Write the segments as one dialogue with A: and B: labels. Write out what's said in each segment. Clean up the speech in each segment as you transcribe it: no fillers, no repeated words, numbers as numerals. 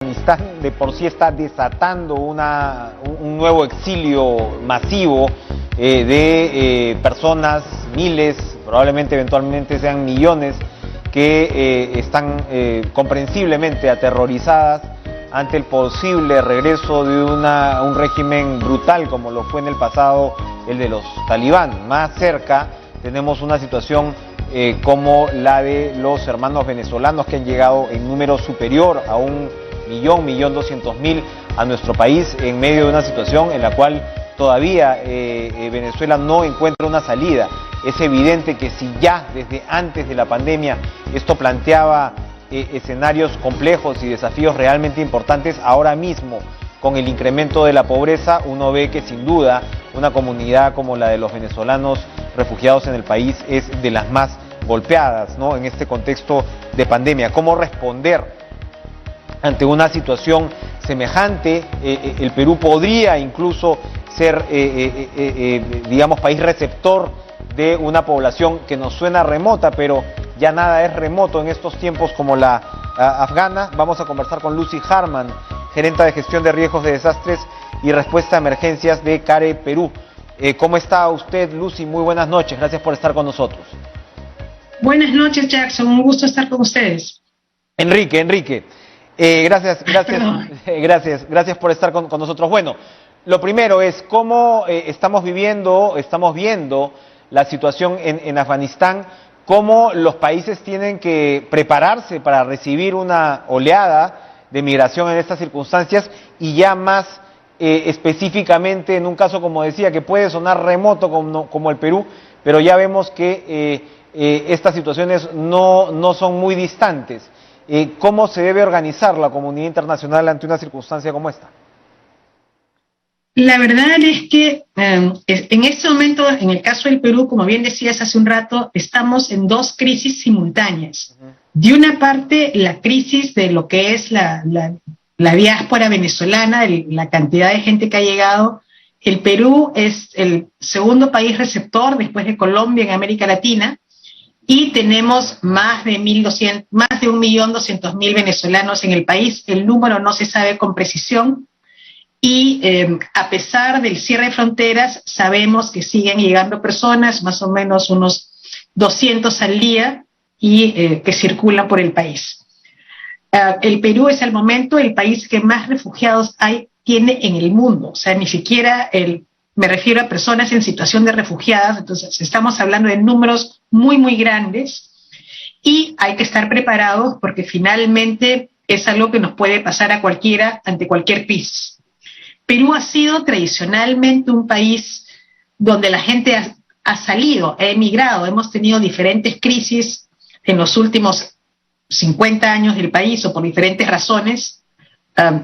A: Afganistán de por sí está desatando un nuevo exilio masivo de personas, miles, probablemente eventualmente sean millones, que están comprensiblemente aterrorizadas ante el posible regreso de un régimen brutal como lo fue en el pasado el de los talibán. Más cerca tenemos una situación como la de los hermanos venezolanos que han llegado en número superior a 1.200.000 a nuestro país en medio de una situación en la cual todavía Venezuela no encuentra una salida. Es evidente que si ya desde antes de la pandemia esto planteaba escenarios complejos y desafíos realmente importantes, ahora mismo con el incremento de la pobreza uno ve que sin duda una comunidad como la de los venezolanos refugiados en el país es de las más golpeadas, ¿no?, en este contexto de pandemia. ¿Cómo responder ante una situación semejante? El Perú podría incluso ser, digamos, país receptor de una población que nos suena remota, pero ya nada es remoto en estos tiempos como la afgana. Vamos a conversar con Lucy Harman, gerenta de gestión de riesgos de desastres y respuesta a emergencias de CARE Perú. ¿Cómo está usted, Lucy? Muy buenas noches, gracias por estar con nosotros.
B: Buenas noches, Jackson, un gusto estar con ustedes.
A: Enrique, gracias por estar con nosotros. Bueno, lo primero es cómo estamos viendo la situación en Afganistán, cómo los países tienen que prepararse para recibir una oleada de migración en estas circunstancias y ya más específicamente en un caso, como decía, que puede sonar remoto como el Perú, pero ya vemos que estas situaciones no son muy distantes. ¿Cómo se debe organizar la comunidad internacional ante una circunstancia como esta?
B: La verdad es que en este momento, en el caso del Perú, como bien decías hace un rato, estamos en dos crisis simultáneas. De una parte, la crisis de lo que es la diáspora venezolana, la cantidad de gente que ha llegado. El Perú es el segundo país receptor después de Colombia en América Latina y tenemos más de 1.200.000 venezolanos en el país. El número no se sabe con precisión. Y a pesar del cierre de fronteras, sabemos que siguen llegando personas, más o menos unos 200 al día, y que circulan por el país. El Perú es al momento el país que más refugiados tiene en el mundo. O sea, ni siquiera me refiero a personas en situación de refugiadas, entonces estamos hablando de números muy, muy grandes, y hay que estar preparados porque finalmente es algo que nos puede pasar a cualquiera ante cualquier crisis. Perú ha sido tradicionalmente un país donde la gente ha salido, ha emigrado. Hemos tenido diferentes crisis en los últimos 50 años del país o por diferentes razones.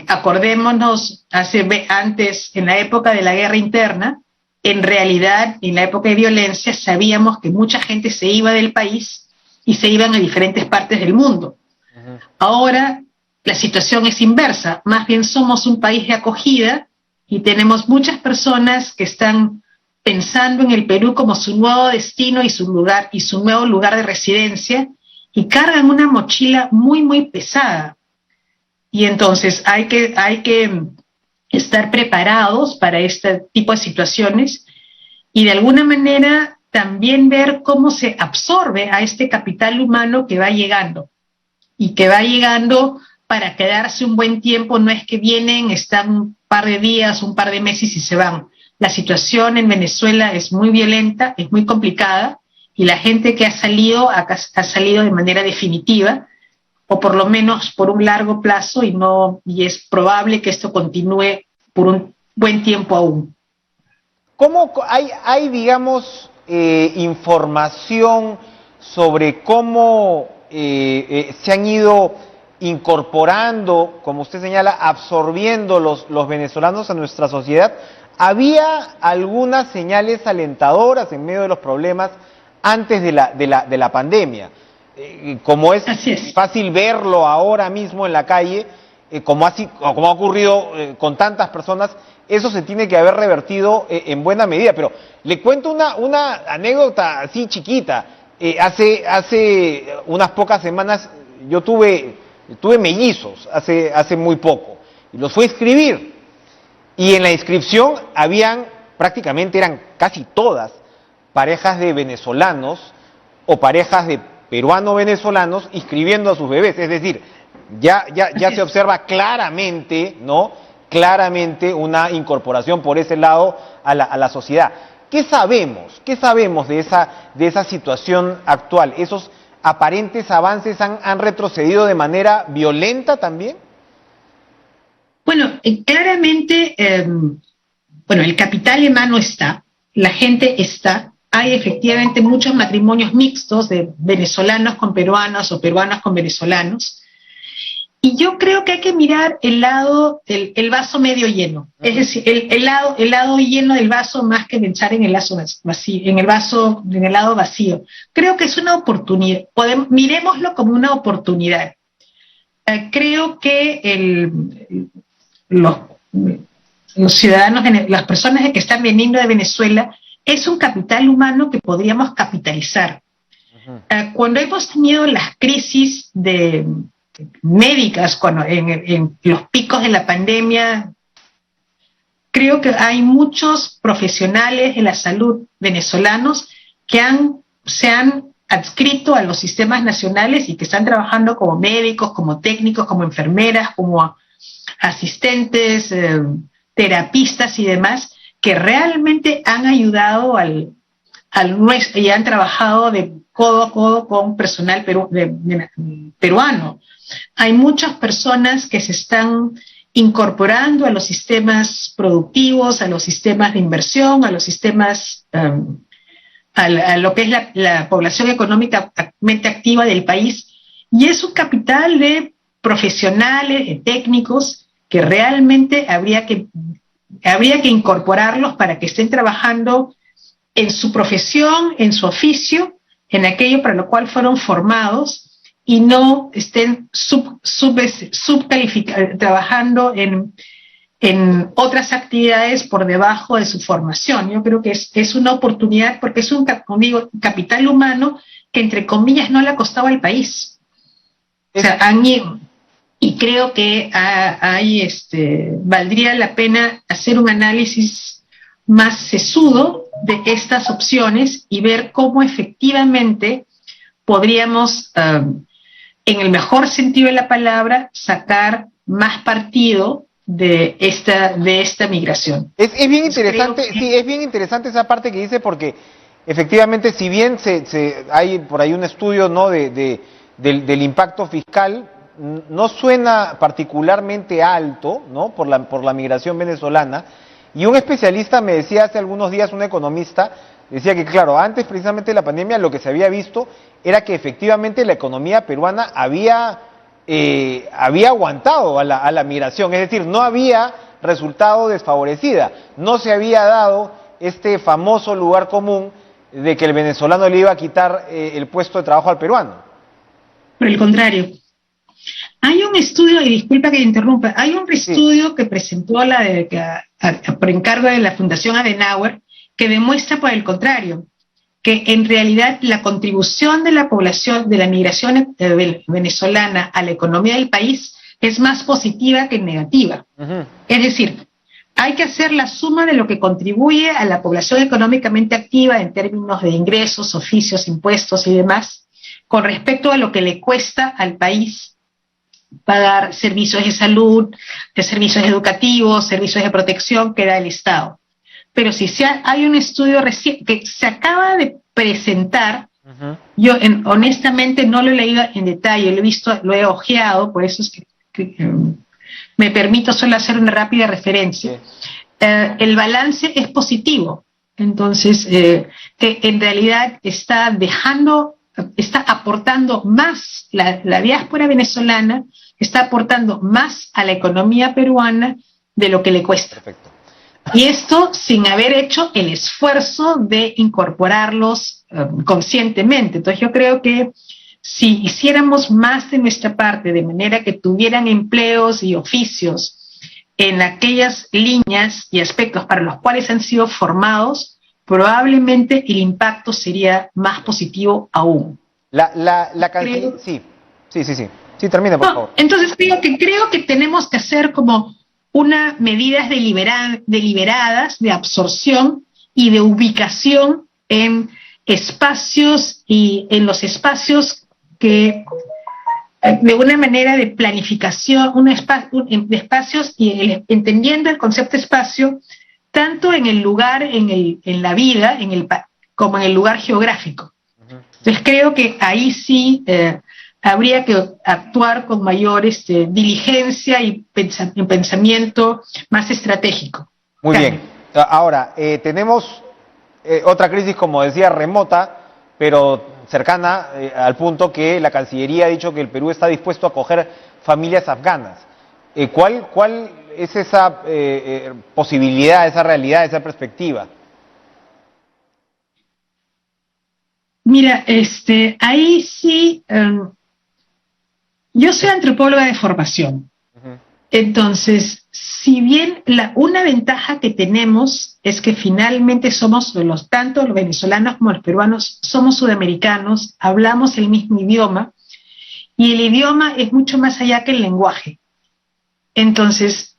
B: Acordémonos, antes, en la época de la guerra interna, en realidad, en la época de violencia, sabíamos que mucha gente se iba del país y se iban a diferentes partes del mundo. Ahora la situación es inversa, más bien somos un país de acogida y tenemos muchas personas que están pensando en el Perú como su nuevo destino y su nuevo lugar de residencia, y cargan una mochila muy, muy pesada. Y entonces hay que estar preparados para este tipo de situaciones y de alguna manera también ver cómo se absorbe a este capital humano que va llegando y que va llegando para quedarse un buen tiempo. No es que vienen, están un par de días, un par de meses y se van. La situación en Venezuela es muy violenta, es muy complicada, y la gente que ha salido de manera definitiva, o por lo menos por un largo plazo, y es probable que esto continúe por un buen tiempo aún.
A: ¿Cómo hay digamos, información sobre cómo se han ido incorporando, como usted señala, absorbiendo los venezolanos a nuestra sociedad? ¿Había algunas señales alentadoras en medio de los problemas antes de la pandemia? Como es fácil verlo ahora mismo en la calle, como ha ocurrido con tantas personas, eso se tiene que haber revertido en buena medida. Pero le cuento una anécdota así chiquita. Hace unas pocas semanas yo tuve tuve mellizos hace muy poco, y los fue a inscribir, y en la inscripción prácticamente eran casi todas parejas de venezolanos o parejas de peruano-venezolanos inscribiendo a sus bebés, es decir, ya se observa claramente, ¿no? Claramente una incorporación por ese lado a la sociedad. ¿Qué sabemos? ¿Qué sabemos de esa situación actual? ¿Esos aparentes avances han retrocedido de manera violenta también?
B: Bueno, claramente, el capital humano está, la gente está, hay efectivamente muchos matrimonios mixtos de venezolanos con peruanos o peruanos con venezolanos, y yo creo que hay que mirar el vaso medio lleno, es decir, el lado lleno del vaso más que pensar en el vaso vacío, en el lado vacío. Creo que es una oportunidad, miremoslo como una oportunidad. Creo que los ciudadanos, las personas que están viniendo de Venezuela, es un capital humano que podríamos capitalizar. Cuando hemos tenido las crisis médicas, en los picos de la pandemia, creo que hay muchos profesionales de la salud venezolanos que se han adscrito a los sistemas nacionales y que están trabajando como médicos, como técnicos, como enfermeras, como asistentes, terapistas y demás, que realmente han ayudado y han trabajado de codo a codo con personal peruano. Hay muchas personas que se están incorporando a los sistemas productivos, a los sistemas de inversión, a los sistemas, a lo que es la población económicamente activa del país, y es un capital de profesionales, de técnicos, que realmente habría que incorporarlos para que estén trabajando en su profesión, en su oficio, en aquello para lo cual fueron formados, y no estén trabajando en otras actividades por debajo de su formación. Yo creo que es una oportunidad, porque es un capital humano que, entre comillas, no le ha costado al país. O sea, y creo que valdría la pena hacer un análisis más sesudo de estas opciones y ver cómo efectivamente podríamos, en el mejor sentido de la palabra, sacar más partido de esta migración.
A: Es bien interesante, sí, es bien interesante esa parte que dice, porque efectivamente, si bien hay por ahí un estudio, ¿no?, del impacto fiscal, no suena particularmente alto, ¿no?, por la migración venezolana. Y un especialista me decía hace algunos días, un economista, decía que, claro, antes precisamente de la pandemia lo que se había visto era que efectivamente la economía peruana había aguantado a la migración, es decir, no había resultado desfavorecida, no se había dado este famoso lugar común de que el venezolano le iba a quitar el puesto de trabajo al peruano.
B: Por el contrario. Hay un estudio, y disculpa que te interrumpa, hay un estudio que presentó por encargo de la Fundación Adenauer, que demuestra, por el contrario, que en realidad la contribución de la población, de la migración venezolana a la economía del país es más positiva que negativa. Es decir, hay que hacer la suma de lo que contribuye a la población económicamente activa en términos de ingresos, oficios, impuestos y demás, con respecto a lo que le cuesta al país pagar servicios de salud, de servicios educativos, servicios de protección que da el Estado. Pero si hay un estudio reciente que se acaba de presentar, yo honestamente no lo he leído en detalle, lo he visto, lo he ojeado, por eso es que me permito solo hacer una rápida referencia. El balance es positivo, entonces que en realidad está aportando más la diáspora venezolana, está aportando más a la economía peruana de lo que le cuesta.
A: Perfecto.
B: Y esto sin haber hecho el esfuerzo de incorporarlos conscientemente. Entonces yo creo que si hiciéramos más de nuestra parte, de manera que tuvieran empleos y oficios en aquellas líneas y aspectos para los cuales han sido formados, probablemente el impacto sería más positivo aún.
A: Sí. Sí, termine, por
B: No,
A: favor.
B: entonces creo que tenemos que hacer como unas medidas deliberadas de absorción y de ubicación en espacios y en los espacios que de una manera de planificación, de espacios y entendiendo el concepto de espacio tanto en el lugar, en la vida, como en el lugar geográfico. Entonces creo que ahí sí habría que actuar con mayor diligencia y pensamiento más estratégico.
A: Muy bien. Ahora, tenemos otra crisis, como decía, remota, pero cercana al punto que la Cancillería ha dicho que el Perú está dispuesto a acoger familias afganas. ¿Cuál es esa posibilidad, esa realidad, esa perspectiva?
B: Mira, ahí sí, yo soy antropóloga de formación. Entonces, si bien una ventaja que tenemos es que finalmente somos tanto los venezolanos como los peruanos, somos sudamericanos, hablamos el mismo idioma, y el idioma es mucho más allá que el lenguaje. Entonces,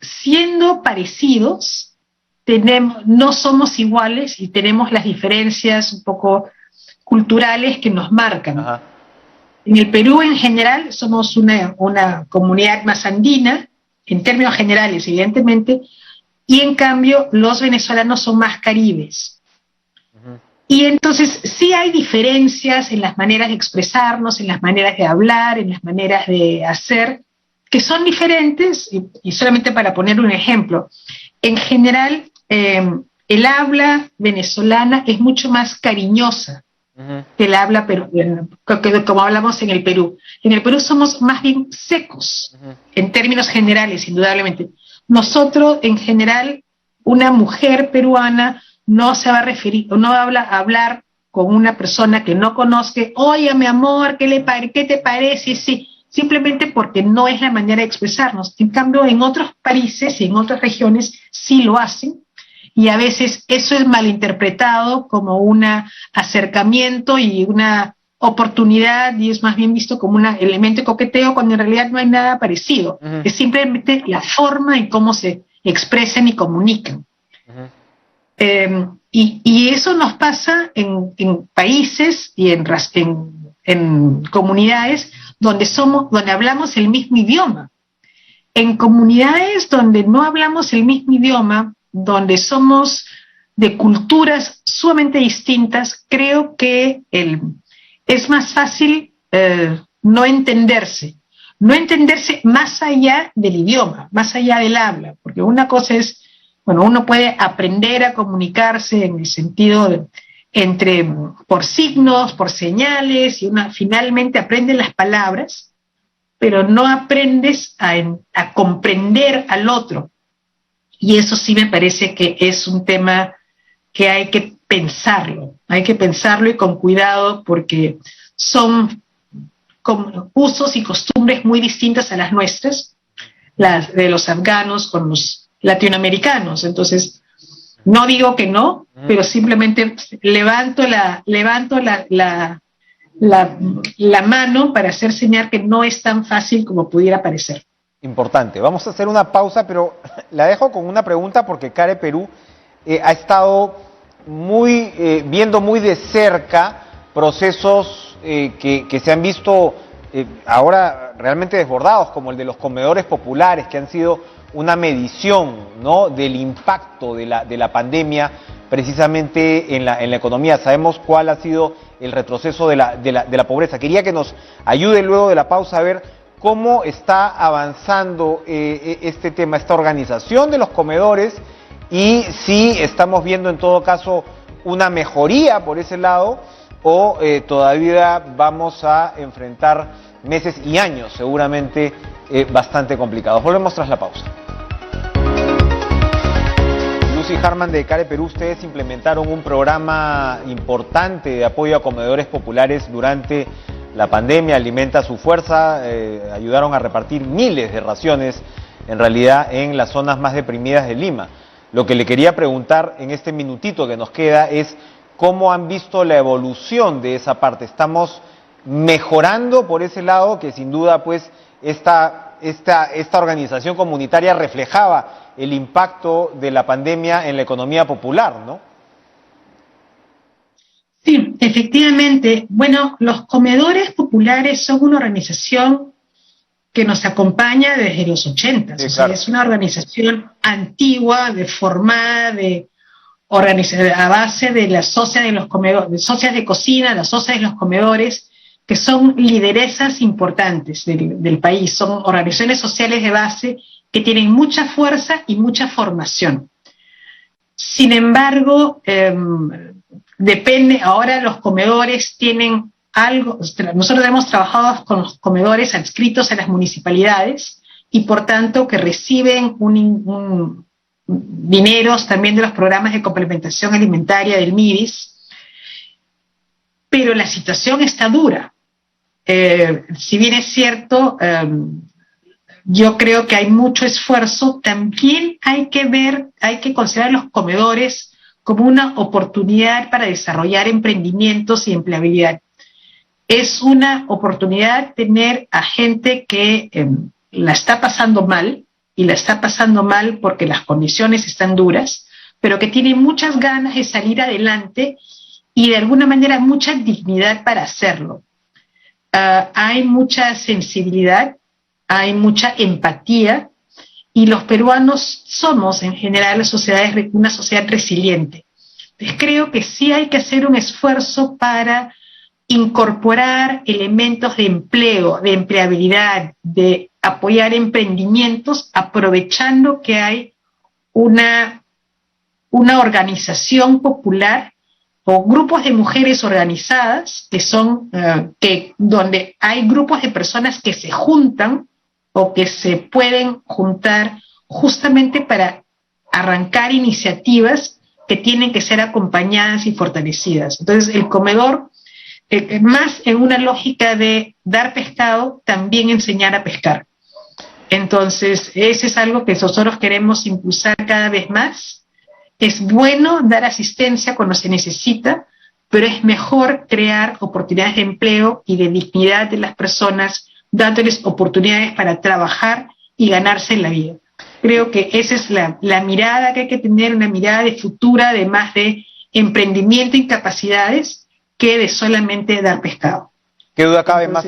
B: siendo parecidos, no somos iguales y tenemos las diferencias un poco culturales que nos marcan.
A: Ajá.
B: En el Perú en general somos una comunidad más andina, en términos generales evidentemente, y en cambio los venezolanos son más caribes. Y entonces sí hay diferencias en las maneras de expresarnos, en las maneras de hablar, en las maneras de hacer, que son diferentes, y solamente para poner un ejemplo, en general el habla venezolana es mucho más cariñosa que el habla peruana, como hablamos en el Perú. En el Perú somos más bien secos, en términos generales, indudablemente. Nosotros, en general, una mujer peruana no se va a referir, no va a hablar con una persona que no conozca, oye, mi amor, ¿qué te parece? Sí, simplemente porque no es la manera de expresarnos. En cambio, en otros países y en otras regiones sí lo hacen, y a veces eso es malinterpretado como un acercamiento y una oportunidad, y es más bien visto como un elemento de coqueteo, cuando en realidad no hay nada parecido. Es simplemente la forma en cómo se expresan y comunican. Y eso nos pasa en países y en comunidades donde hablamos el mismo idioma. En comunidades donde no hablamos el mismo idioma, donde somos de culturas sumamente distintas, creo que es más fácil no entenderse más allá del idioma, más allá del habla, porque una cosa es, bueno, uno puede aprender a comunicarse en el sentido por signos, por señales, y finalmente aprende las palabras, pero no aprendes a comprender al otro. Y eso sí me parece que es un tema que hay que pensarlo y con cuidado, porque son usos y costumbres muy distintas a las nuestras, las de los afganos con los latinoamericanos. Entonces, no digo que no, pero simplemente levanto la mano para hacer señal que no es tan fácil como pudiera parecer.
A: Importante. Vamos a hacer una pausa, pero la dejo con una pregunta porque CARE Perú ha estado viendo muy de cerca procesos que se han visto ahora realmente desbordados, como el de los comedores populares, que han sido una medición, ¿no?, del impacto de la pandemia precisamente en la economía. Sabemos cuál ha sido el retroceso de la pobreza. Quería que nos ayude luego de la pausa a ver cómo está avanzando este tema, esta organización de los comedores, y si estamos viendo en todo caso una mejoría por ese lado, o todavía vamos a enfrentar meses y años seguramente bastante complicados. Volvemos tras la pausa. Lucy Harman de CARE Perú, ustedes implementaron un programa importante de apoyo a comedores populares durante la pandemia. Alimenta su fuerza, ayudaron a repartir miles de raciones, en realidad, en las zonas más deprimidas de Lima. Lo que le quería preguntar en este minutito que nos queda es cómo han visto la evolución de esa parte. Estamos mejorando por ese lado, que sin duda pues esta organización comunitaria reflejaba el impacto de la pandemia en la economía popular, ¿no?
B: Sí, efectivamente. Bueno, los comedores populares son una organización que nos acompaña desde los 80.
A: Sí,
B: O sea,
A: claro.
B: es una organización antigua, formada a base de las socias de los comedores, de socias de cocina, las socias de los comedores, que son lideresas importantes del país. Son organizaciones sociales de base que tienen mucha fuerza y mucha formación. Sin embargo, depende, ahora los comedores tienen algo, nosotros hemos trabajado con los comedores adscritos a las municipalidades y por tanto que reciben dineros también de los programas de complementación alimentaria del MIDIS, pero la situación está dura. Si bien es cierto, yo creo que hay mucho esfuerzo, también hay que considerar los comedores como una oportunidad para desarrollar emprendimientos y empleabilidad. Es una oportunidad tener a gente que la está pasando mal, y la está pasando mal porque las condiciones están duras, pero que tiene muchas ganas de salir adelante y de alguna manera mucha dignidad para hacerlo. Hay mucha sensibilidad, hay mucha empatía, y los peruanos somos en general una sociedad resiliente. Entonces creo que sí hay que hacer un esfuerzo para incorporar elementos de empleo, de empleabilidad, de apoyar emprendimientos, aprovechando que hay una organización popular o grupos de mujeres organizadas que son donde hay grupos de personas que se juntan o que se pueden juntar justamente para arrancar iniciativas que tienen que ser acompañadas y fortalecidas. Entonces el comedor, más en una lógica de dar pescado, también enseñar a pescar. Entonces eso es algo que nosotros queremos impulsar cada vez más. Es bueno dar asistencia cuando se necesita, pero es mejor crear oportunidades de empleo y de dignidad de las personas, dándoles oportunidades para trabajar y ganarse la vida. Creo que esa es la mirada que hay que tener, una mirada de futura, de más de emprendimiento y capacidades, que de solamente dar pescado.
A: Qué duda cabe más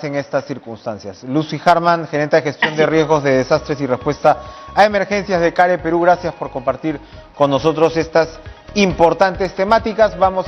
A: en estas circunstancias. Lucy Harman, gerente de gestión de riesgos de desastres y respuesta a emergencias de CARE Perú, gracias por compartir con nosotros estas importantes temáticas. Vamos a